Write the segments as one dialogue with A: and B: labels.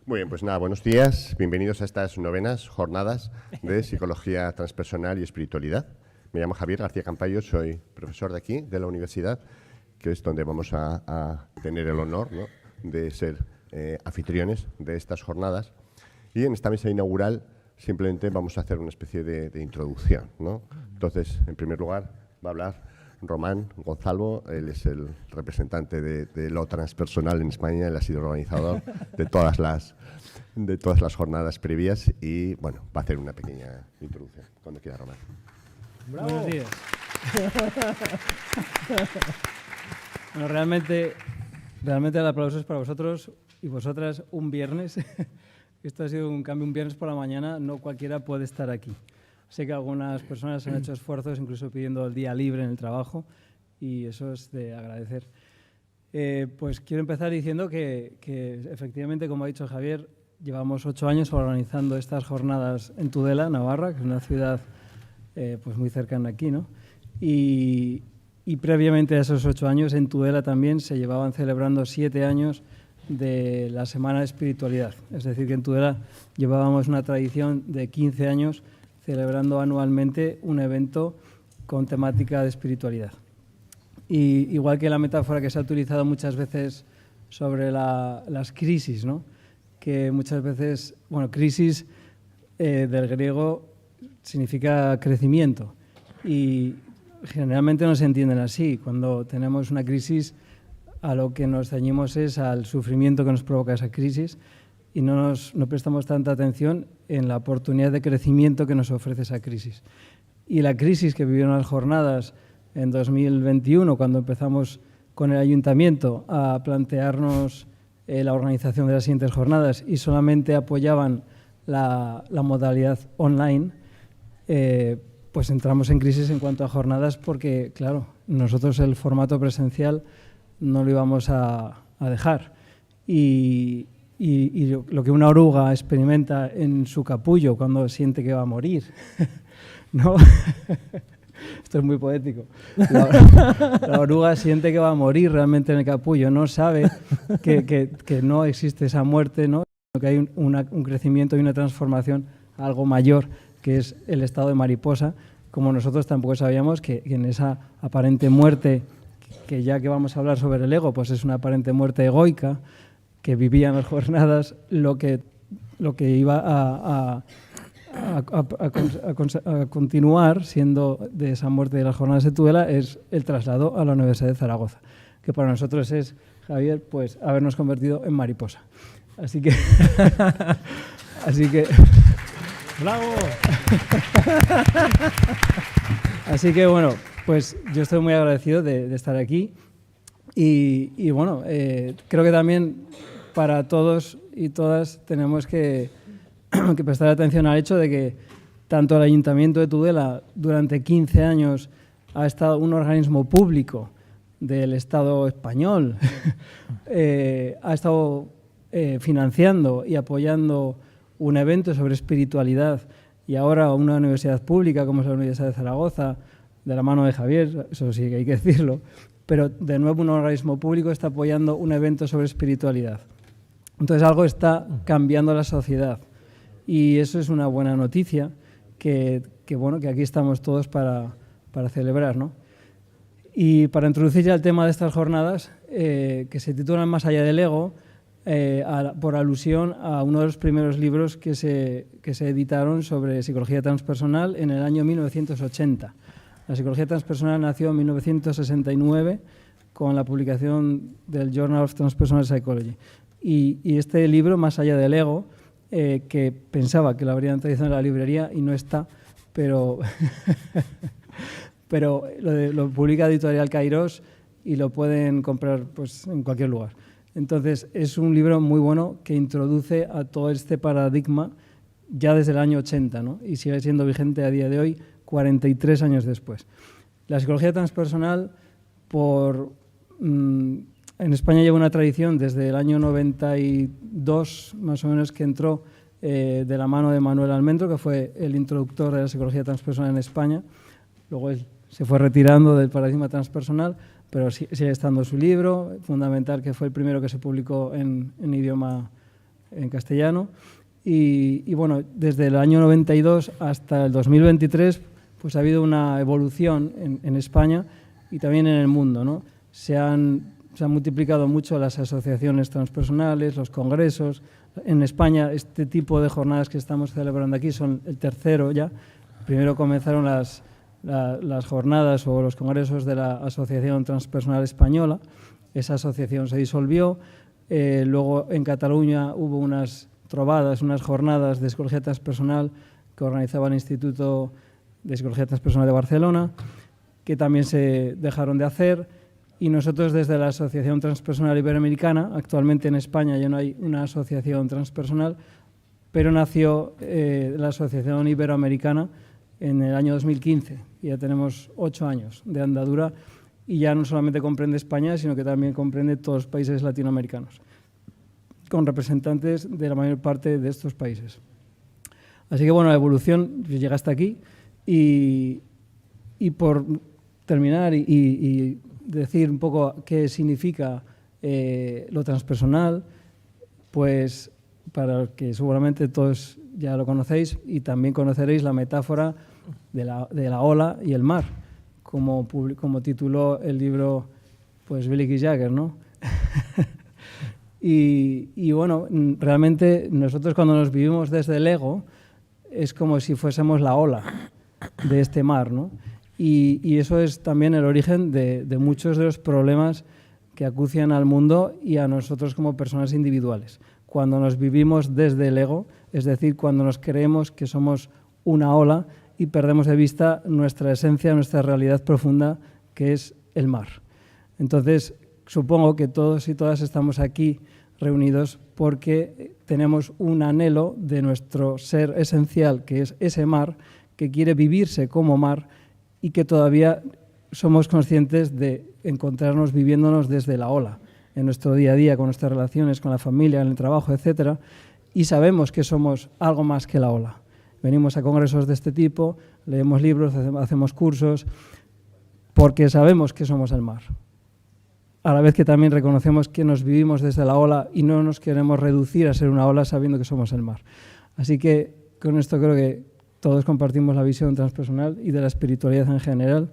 A: Muy bien, pues nada, buenos días. Bienvenidos a estas novenas jornadas de Psicología Transpersonal y Espiritualidad. Me llamo Javier García Campayo, soy profesor de aquí, de la universidad, que es donde vamos a tener el honor, ¿no?, de ser anfitriones de estas jornadas. Y en esta mesa inaugural simplemente vamos a hacer una especie de introducción, ¿no? Entonces, en primer lugar, va a hablar Román Gonzalo. Él es el representante de lo transpersonal en España. Él ha sido organizador de todas las jornadas previas y, bueno, va a hacer una pequeña introducción. Cuando quiera, Román.
B: ¡Bravo! Buenos días. Bueno, realmente el aplauso es para vosotros y vosotras un viernes. Esto ha sido un cambio un viernes por la mañana, no cualquiera puede estar aquí. Sé que algunas personas han hecho esfuerzos, incluso pidiendo el día libre en el trabajo, y eso es de agradecer. Pues quiero empezar diciendo que efectivamente, como ha dicho Javier, llevamos 8 años organizando estas jornadas en Tudela, Navarra, que es una ciudad pues muy cercana aquí, ¿no? Y previamente a esos 8 años, en Tudela también se llevaban celebrando 7 años de la Semana de Espiritualidad. Es decir, que en Tudela llevábamos una tradición de 15 años celebrando anualmente un evento con temática de espiritualidad. Y igual que la metáfora que se ha utilizado muchas veces sobre las crisis, ¿no?, que muchas veces, bueno, crisis del griego significa crecimiento y generalmente no se entienden así. Cuando tenemos una crisis, a lo que nos ceñimos es al sufrimiento que nos provoca esa crisis y no prestamos tanta atención en la oportunidad de crecimiento que nos ofrece esa crisis. Y la crisis que vivieron las jornadas en 2021, cuando empezamos con el ayuntamiento a plantearnos la organización de las siguientes jornadas y solamente apoyaban la modalidad online, pues entramos en crisis en cuanto a jornadas porque, claro, nosotros el formato presencial no lo íbamos a dejar. Y lo que una oruga experimenta en su capullo cuando siente que va a morir, ¿no? Esto es muy poético. La oruga siente que va a morir realmente en el capullo, no sabe que no existe esa muerte, ¿no?, que hay un crecimiento y una transformación a algo mayor, que es el estado de mariposa, como nosotros tampoco sabíamos que en esa aparente muerte, que ya que vamos a hablar sobre el ego, pues es una aparente muerte egoica, que vivían las jornadas, lo que iba a continuar siendo de esa muerte de las jornadas de Tudela es el traslado a la Universidad de Zaragoza, que para nosotros es, Javier, pues habernos convertido en mariposa. Así que
C: ¡bravo!
B: Así que bueno, pues yo estoy muy agradecido de estar aquí y bueno, creo que también para todos y todas tenemos que prestar atención al hecho de que tanto el Ayuntamiento de Tudela durante 15 años ha estado un organismo público del Estado español, ha estado financiando y apoyando un evento sobre espiritualidad y ahora una universidad pública como es la Universidad de Zaragoza, de la mano de Javier, eso sí que hay que decirlo, pero de nuevo un organismo público está apoyando un evento sobre espiritualidad. Entonces algo está cambiando la sociedad y eso es una buena noticia que aquí estamos todos para celebrar, ¿no? Y para introducir ya el tema de estas jornadas, que se titulan Más allá del ego, por alusión a uno de los primeros libros que se editaron sobre psicología transpersonal en el año 1980. La psicología transpersonal nació en 1969 con la publicación del Journal of Transpersonal Psychology. Y este libro, Más allá del ego, que pensaba que lo habrían traído en la librería y no está, pero lo publica Editorial Kairos y lo pueden comprar pues en cualquier lugar. Entonces, es un libro muy bueno que introduce a todo este paradigma ya desde el año 80, ¿no?, y sigue siendo vigente a día de hoy, 43 años después. La psicología transpersonal, en España lleva una tradición desde el año 92, más o menos, que entró de la mano de Manuel Almendro, que fue el introductor de la psicología transpersonal en España. Luego él se fue retirando del paradigma transpersonal, pero sigue estando su libro fundamental, que fue el primero que se publicó en idioma en castellano. Y bueno, desde el año 92 hasta el 2023 pues ha habido una evolución en España y también en el mundo, ¿no? Se han multiplicado mucho las asociaciones transpersonales, los congresos. En España este tipo de jornadas que estamos celebrando aquí son el tercero ya. Primero comenzaron las jornadas o los congresos de la Asociación Transpersonal Española. Esa asociación se disolvió. Luego en Cataluña hubo unas trobadas, unas jornadas de psicología transpersonal que organizaba el Instituto de Psicología Transpersonal de Barcelona, que también se dejaron de hacer. Y nosotros desde la Asociación Transpersonal Iberoamericana, actualmente en España ya no hay una asociación transpersonal, pero nació la Asociación Iberoamericana en el año 2015. Ya tenemos 8 años de andadura y ya no solamente comprende España, sino que también comprende todos los países latinoamericanos, con representantes de la mayor parte de estos países. Así que bueno, la evolución llega hasta aquí y por terminar y decir un poco qué significa lo transpersonal, pues para que seguramente todos ya lo conocéis y también conoceréis la metáfora de la ola y el mar, como tituló el libro pues Billy Keith Jagger, ¿no? Y bueno, realmente nosotros cuando nos vivimos desde el ego es como si fuésemos la ola de este mar, ¿no? Y eso es también el origen de muchos de los problemas que acucian al mundo y a nosotros como personas individuales. Cuando nos vivimos desde el ego, es decir, cuando nos creemos que somos una ola y perdemos de vista nuestra esencia, nuestra realidad profunda, que es el mar. Entonces, supongo que todos y todas estamos aquí reunidos porque tenemos un anhelo de nuestro ser esencial, que es ese mar, que quiere vivirse como mar y que todavía somos conscientes de encontrarnos viviéndonos desde la ola, en nuestro día a día, con nuestras relaciones, con la familia, en el trabajo, etcétera, y sabemos que somos algo más que la ola. Venimos a congresos de este tipo, leemos libros, hacemos cursos, porque sabemos que somos el mar. A la vez que también reconocemos que nos vivimos desde la ola y no nos queremos reducir a ser una ola sabiendo que somos el mar. Así que con esto creo que todos compartimos la visión transpersonal y de la espiritualidad en general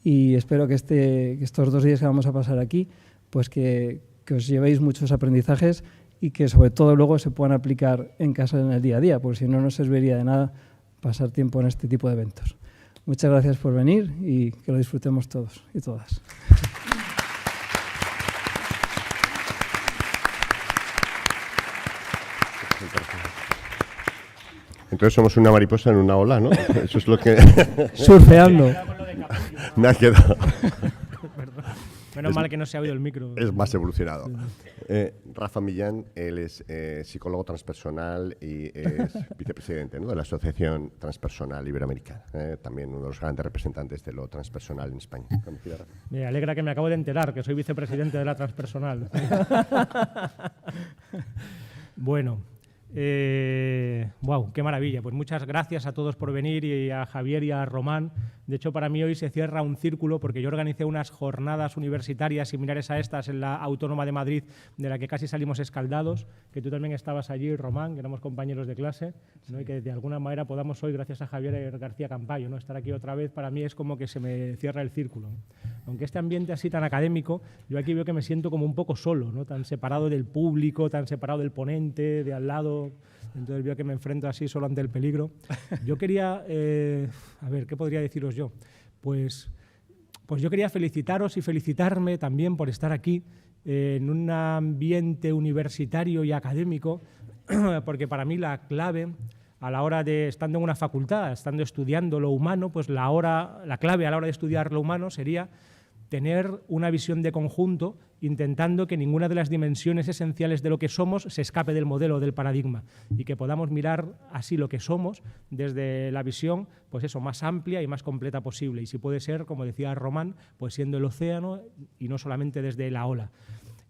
B: y espero que estos 2 días que vamos a pasar aquí, pues que os llevéis muchos aprendizajes y que sobre todo luego se puedan aplicar en casa en el día a día, porque si no, no serviría de nada pasar tiempo en este tipo de eventos. Muchas gracias por venir y que lo disfrutemos todos y todas.
A: Entonces somos una mariposa en una ola, ¿no? Eso es lo que...
B: Surfeando.
A: Me ha quedado...
C: Menos mal que no se ha oído el micro.
A: Es más evolucionado. Rafa Millán, él es psicólogo transpersonal y es vicepresidente, ¿no?, de la Asociación Transpersonal Iberoamericana. También uno de los grandes representantes de lo transpersonal en España.
C: Me alegra que me acabo de enterar que soy vicepresidente de la Transpersonal. Bueno. Wow, qué maravilla. Pues muchas gracias a todos por venir y a Javier y a Román. De hecho, para mí hoy se cierra un círculo porque yo organicé unas jornadas universitarias similares a estas en la Autónoma de Madrid, de la que casi salimos escaldados, que tú también estabas allí, Román, que éramos compañeros de clase, ¿no? Y que de alguna manera podamos hoy, gracias a Javier García Campayo, ¿no?, estar aquí otra vez, para mí es como que se me cierra el círculo, ¿no? Aunque este ambiente así tan académico, yo aquí veo que me siento como un poco solo, ¿no?, tan separado del público, tan separado del ponente, de al lado. Entonces veo que me enfrento así solo ante el peligro. Yo quería, a ver, ¿qué podría deciros yo? Pues yo quería felicitaros y felicitarme también por estar aquí en un ambiente universitario y académico, porque para mí la clave a la hora de, estando en una facultad, estando estudiando lo humano, pues la clave a la hora de estudiar lo humano sería tener una visión de conjunto, intentando que ninguna de las dimensiones esenciales de lo que somos se escape del modelo, del paradigma, y que podamos mirar así lo que somos desde la visión, pues eso, más amplia y más completa posible. Y si puede ser, como decía Román, pues siendo el océano y no solamente desde la ola.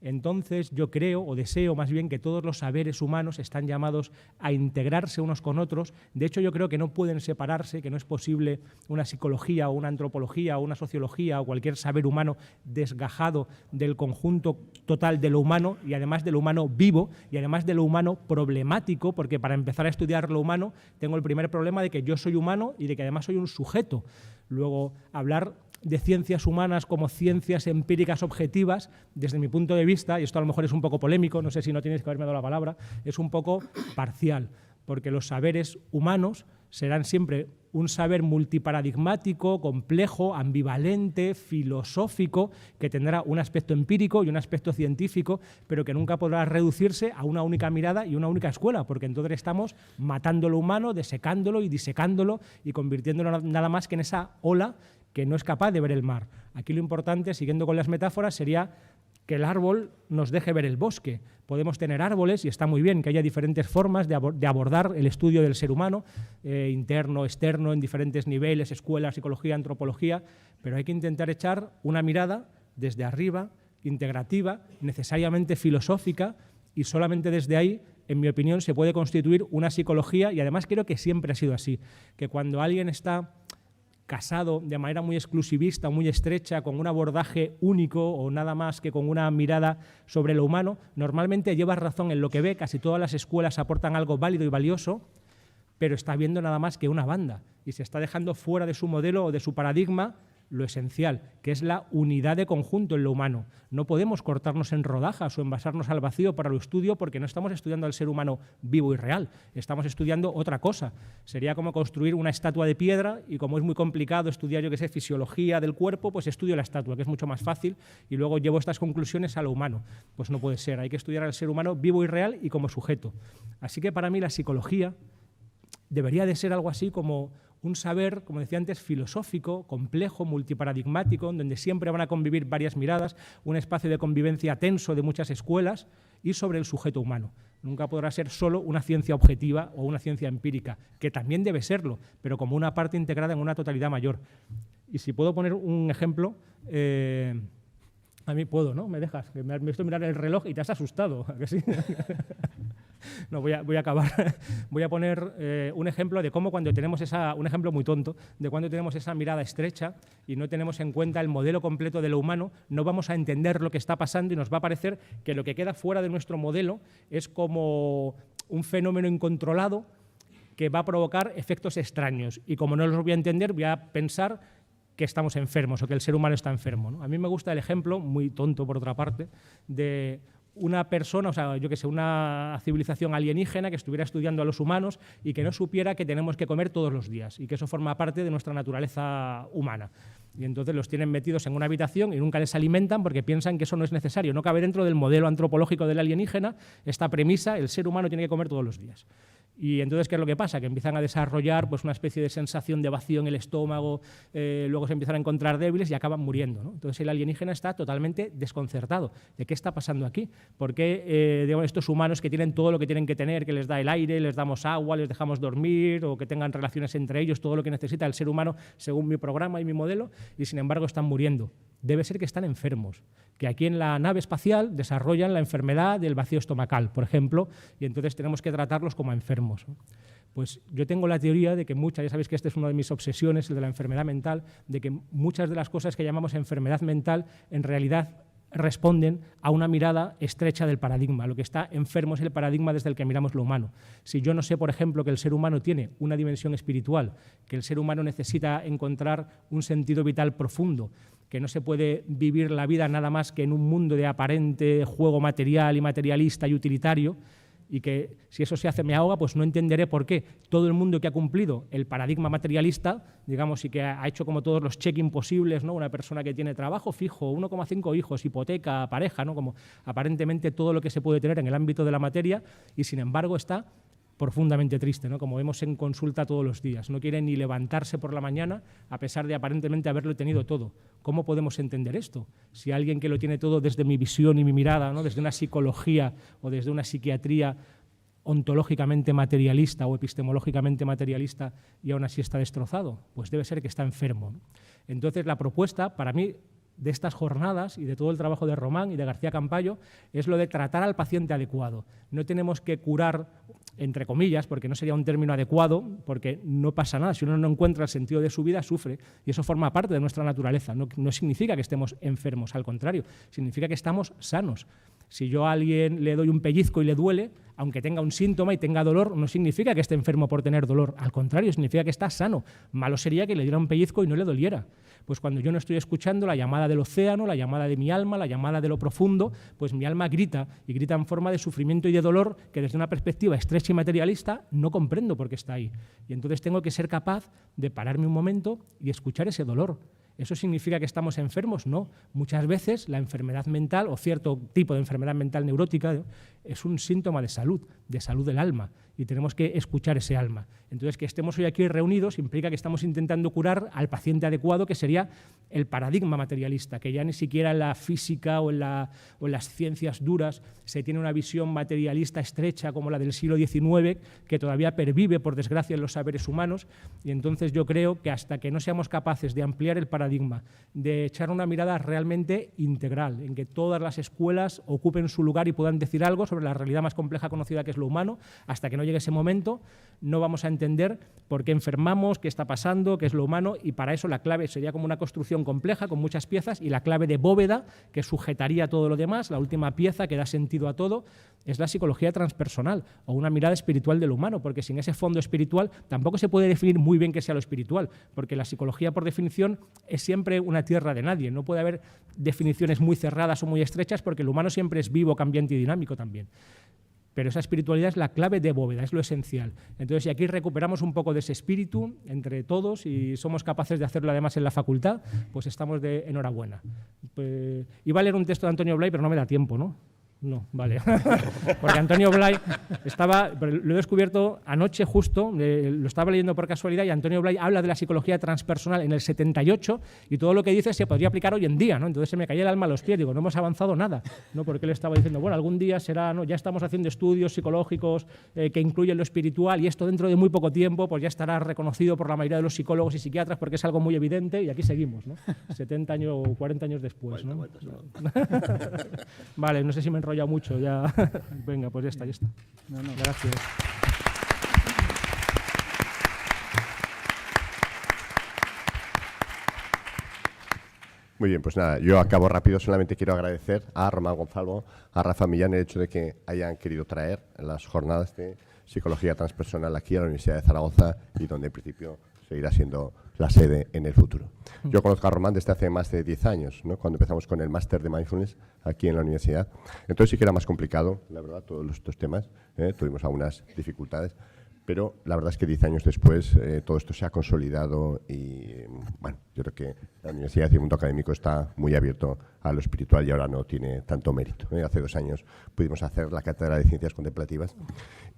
C: Entonces yo creo o deseo más bien que todos los saberes humanos están llamados a integrarse unos con otros. De hecho yo creo que no pueden separarse, que no es posible una psicología o una antropología o una sociología o cualquier saber humano desgajado del conjunto total de lo humano y además de lo humano vivo y además de lo humano problemático, porque para empezar a estudiar lo humano tengo el primer problema de que yo soy humano y de que además soy un sujeto. Luego, hablar de ciencias humanas como ciencias empíricas objetivas, desde mi punto de vista, y esto a lo mejor es un poco polémico, no sé si no tienes que haberme dado la palabra, es un poco parcial, porque los saberes humanos serán siempre un saber multiparadigmático, complejo, ambivalente, filosófico, que tendrá un aspecto empírico y un aspecto científico, pero que nunca podrá reducirse a una única mirada y una única escuela, porque entonces estamos matando lo humano, desecándolo y disecándolo y convirtiéndolo nada más que en esa ola que no es capaz de ver el mar. Aquí lo importante, siguiendo con las metáforas, sería que el árbol nos deje ver el bosque. Podemos tener árboles y está muy bien que haya diferentes formas de abordar el estudio del ser humano, interno, externo, en diferentes niveles, escuela, psicología, antropología, pero hay que intentar echar una mirada desde arriba, integrativa, necesariamente filosófica, y solamente desde ahí, en mi opinión, se puede constituir una psicología, y además creo que siempre ha sido así, que cuando alguien está casado de manera muy exclusivista, muy estrecha, con un abordaje único o nada más que con una mirada sobre lo humano, normalmente lleva razón en lo que ve, casi todas las escuelas aportan algo válido y valioso, pero está viendo nada más que una banda y se está dejando fuera de su modelo o de su paradigma lo esencial, que es la unidad de conjunto en lo humano. No podemos cortarnos en rodajas o envasarnos al vacío para el estudio porque no estamos estudiando al ser humano vivo y real, estamos estudiando otra cosa. Sería como construir una estatua de piedra y como es muy complicado estudiar, yo que sé, fisiología del cuerpo, pues estudio la estatua, que es mucho más fácil, y luego llevo estas conclusiones a lo humano. Pues no puede ser, hay que estudiar al ser humano vivo y real y como sujeto. Así que para mí la psicología debería de ser algo así como un saber, como decía antes, filosófico, complejo, multiparadigmático, donde siempre van a convivir varias miradas, un espacio de convivencia tenso de muchas escuelas y sobre el sujeto humano. Nunca podrá ser solo una ciencia objetiva o una ciencia empírica, que también debe serlo, pero como una parte integrada en una totalidad mayor. Y si puedo poner un ejemplo, a mí puedo, ¿no? ¿Me dejas? Me he visto mirar el reloj y te has asustado, ¿a que sí? No, voy a acabar. Voy a poner un ejemplo de cómo cuando tenemos un ejemplo muy tonto, de cuando tenemos esa mirada estrecha y no tenemos en cuenta el modelo completo de lo humano, no vamos a entender lo que está pasando y nos va a parecer que lo que queda fuera de nuestro modelo es como un fenómeno incontrolado que va a provocar efectos extraños. Y como no los voy a entender, voy a pensar que estamos enfermos o que el ser humano está enfermo, ¿no? A mí me gusta el ejemplo, muy tonto por otra parte, de una persona, o sea, yo que sé, una civilización alienígena que estuviera estudiando a los humanos y que no supiera que tenemos que comer todos los días y que eso forma parte de nuestra naturaleza humana. Y entonces los tienen metidos en una habitación y nunca les alimentan porque piensan que eso no es necesario. No cabe dentro del modelo antropológico del alienígena esta premisa, el ser humano tiene que comer todos los días. Y entonces, ¿qué es lo que pasa? Que empiezan a desarrollar pues, una especie de sensación de vacío en el estómago, luego se empiezan a encontrar débiles y acaban muriendo, ¿no? Entonces el alienígena está totalmente desconcertado. ¿De qué está pasando aquí? ¿Por qué digamos, estos humanos que tienen todo lo que tienen que tener, que les da el aire, les damos agua, les dejamos dormir o que tengan relaciones entre ellos, todo lo que necesita el ser humano según mi programa y mi modelo, y sin embargo están muriendo? Debe ser que están enfermos, que aquí en la nave espacial desarrollan la enfermedad del vacío estomacal, por ejemplo, y entonces tenemos que tratarlos como enfermos. Pues yo tengo la teoría de que ya sabéis que esta es una de mis obsesiones, el de la enfermedad mental, de que muchas de las cosas que llamamos enfermedad mental en realidad responden a una mirada estrecha del paradigma. Lo que está enfermo es el paradigma desde el que miramos lo humano. Si yo no sé, por ejemplo, que el ser humano tiene una dimensión espiritual, que el ser humano necesita encontrar un sentido vital profundo, que no se puede vivir la vida nada más que en un mundo de aparente juego material y materialista y utilitario, y que si eso se hace me ahoga, pues no entenderé por qué todo el mundo que ha cumplido el paradigma materialista, digamos, y que ha hecho como todos los check-in posibles, ¿no? Una persona que tiene trabajo fijo, 1,5 hijos, hipoteca, pareja, ¿no? Como aparentemente todo lo que se puede tener en el ámbito de la materia, y sin embargo está profundamente triste, ¿no? Como vemos en consulta todos los días. No quiere ni levantarse por la mañana a pesar de aparentemente haberlo tenido todo. ¿Cómo podemos entender esto? Si alguien que lo tiene todo desde mi visión y mi mirada, ¿no? Desde una psicología o desde una psiquiatría ontológicamente materialista o epistemológicamente materialista y aún así está destrozado, pues debe ser que está enfermo, ¿no? Entonces la propuesta, para mí, de estas jornadas y de todo el trabajo de Román y de García Campayo es lo de tratar al paciente adecuado. No tenemos que curar, entre comillas, porque no sería un término adecuado, porque no pasa nada. Si uno no encuentra el sentido de su vida, sufre, y eso forma parte de nuestra naturaleza. No significa que estemos enfermos, al contrario, significa que estamos sanos. Si yo a alguien le doy un pellizco y le duele, aunque tenga un síntoma y tenga dolor, no significa que esté enfermo por tener dolor. Al contrario, significa que está sano. Malo sería que le diera un pellizco y no le doliera. Pues cuando yo no estoy escuchando la llamada del océano, la llamada de mi alma, la llamada de lo profundo, pues mi alma grita, y grita en forma de sufrimiento y de dolor que desde una perspectiva estrecha y materialista no comprendo por qué está ahí. Y entonces tengo que ser capaz de pararme un momento y escuchar ese dolor. ¿Eso significa que estamos enfermos? No. Muchas veces la enfermedad mental o cierto tipo de enfermedad mental neurótica es un síntoma de salud del alma, y tenemos que escuchar ese alma. Entonces, que estemos hoy aquí reunidos implica que estamos intentando curar al paciente adecuado, que sería el paradigma materialista, que ya ni siquiera en la física o en las ciencias duras se tiene una visión materialista estrecha como la del siglo XIX, que todavía pervive, por desgracia, en los saberes humanos. Y entonces yo creo que hasta que no seamos capaces de ampliar el paradigma, de echar una mirada realmente integral, en que todas las escuelas ocupen su lugar y puedan decir algo sobre la realidad más compleja conocida, que es lo humano, hasta que no llegue ese momento, no vamos a entender por qué enfermamos, qué está pasando, qué es lo humano, y para eso la clave sería como una construcción compleja con muchas piezas, y la clave de bóveda, que sujetaría todo lo demás, la última pieza que da sentido a todo, es la psicología transpersonal, o una mirada espiritual de lo humano, porque sin ese fondo espiritual tampoco se puede definir muy bien qué sea lo espiritual, porque la psicología, por definición, es siempre una tierra de nadie. No puede haber definiciones muy cerradas o muy estrechas, porque el humano siempre es vivo, cambiante y dinámico también. Pero esa espiritualidad es la clave de bóveda, es lo esencial. Entonces, si aquí recuperamos un poco de ese espíritu entre todos y somos capaces de hacerlo además en la facultad, pues estamos de enhorabuena. Pues, iba a leer un texto de Antonio Blay, pero no me da tiempo, ¿no? No, vale. Porque Antonio Blay lo he descubierto anoche justo, lo estaba leyendo por casualidad, y Antonio Blay habla de la psicología transpersonal en el 78, y todo lo que dice se podría aplicar hoy en día, ¿no? Entonces se me caía el alma a los pies, digo, no hemos avanzado nada, ¿no? Porque él estaba diciendo, bueno, algún día será, ¿no? Ya estamos haciendo estudios psicológicos que incluyen lo espiritual, y esto dentro de muy poco tiempo pues ya estará reconocido por la mayoría de los psicólogos y psiquiatras, porque es algo muy evidente, y aquí seguimos, ¿no? 70 años o 40 años después, ¿no? Vale, no sé si me enrollado mucho ya. Venga, pues ya está.
B: No.
C: Gracias.
A: Muy bien, pues nada, yo acabo rápido. Solamente quiero agradecer a Román Gonzalo, a Rafa Millán, el hecho de que hayan querido traer las jornadas de psicología transpersonal aquí a la Universidad de Zaragoza, y donde en principio seguirá siendo la sede en el futuro. Yo conozco a Román desde hace más de 10 años, ¿no? Cuando empezamos con el máster de Mindfulness aquí en la universidad. Entonces sí que era más complicado, la verdad, todos estos temas. Tuvimos algunas dificultades, pero la verdad es que 10 años después todo esto se ha consolidado, y bueno, yo creo que la universidad y el mundo académico está muy abierto a lo espiritual, y ahora no tiene tanto mérito. Hace 2 años pudimos hacer la cátedra de ciencias contemplativas,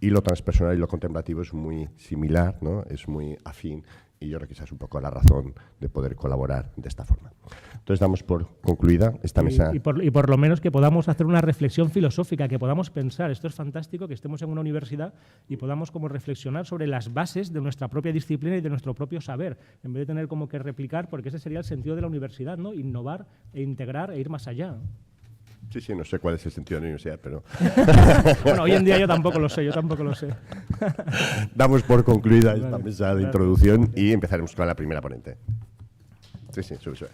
A: y lo transpersonal y lo contemplativo es muy similar, ¿no? Es muy afín, y yo creo que esa es un poco la razón de poder colaborar de esta forma. Entonces damos por concluida esta mesa.
C: Y por lo menos que podamos hacer una reflexión filosófica, que podamos pensar. Esto es fantástico, que estemos en una universidad y podamos como reflexionar sobre las bases de nuestra propia disciplina y de nuestro propio saber, en vez de tener como que replicar, porque ese sería el sentido de la universidad, ¿no? Innovar e integrar e ir más allá.
A: Sí, no sé cuál es el sentido de la universidad, pero...
C: Bueno, hoy en día yo tampoco lo sé.
A: Damos por concluida esta mesa de introducción y empezaremos con la primera ponente. Sí, sube.